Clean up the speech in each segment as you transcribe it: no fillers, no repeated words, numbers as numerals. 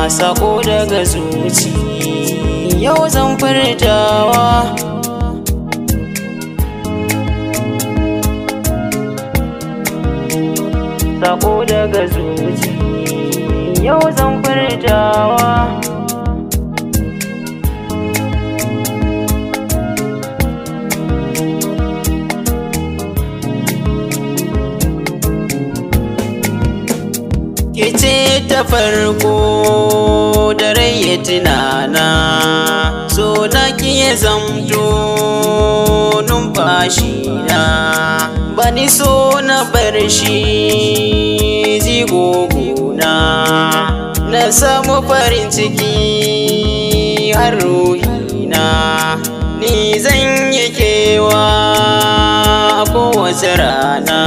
sako daga zuci yau zan furtawa. Sako daga zuci yau zan furtawa. Kice ta farko da rai ya tunana, so na ki ya zamto numfashi na, bani so na bar shi zigogona, na samu farin ciki har ruhina, ni zan yi kewa a kowace rana.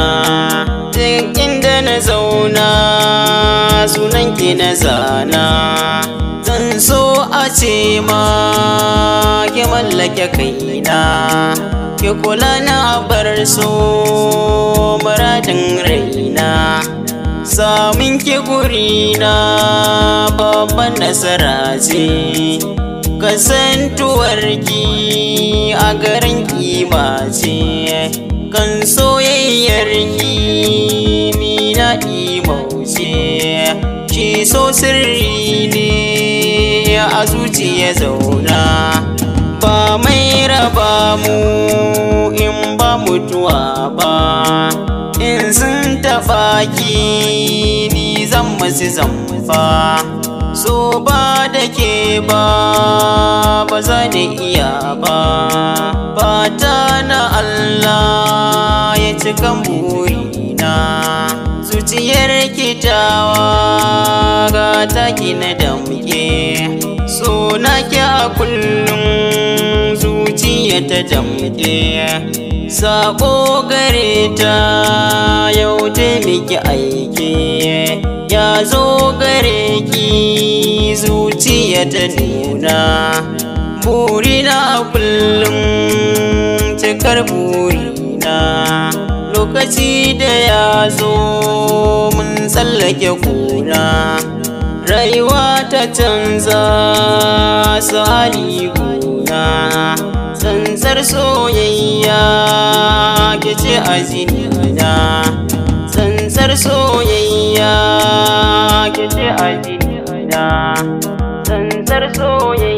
Duk inda na zauna sunanki na zana, zan so a ce ma ki mallake kaina, ki kula na bar so muradin raina. Samun ki gurina babban nasara ce, kasantuwarki a garin kima ce, kan soyayyarki ni na imauce. Shi so sirri ne a zuciya zauna, ba mai raba mu in ba mutuwa ba. In sun taɓa ki ni zan masu zamba, so ba da ke ba za ni iya ba. Fata na Allah ya cika burina, zuciyar kitawa ga taki na damke, so na ki a kullum zuciya ta damke. Sako gare ta yau ta miki aike, ya zo gare ki zuciya ta nuna. Burina a kullum cikar burina, lokaci da ya zo mun tsallake kuna. Rayuwa ta canza su hali guna, tsantsar soyayya ke ce a zinina, tsantsar soyayya ke ce a zinina, tsantsar soyayya.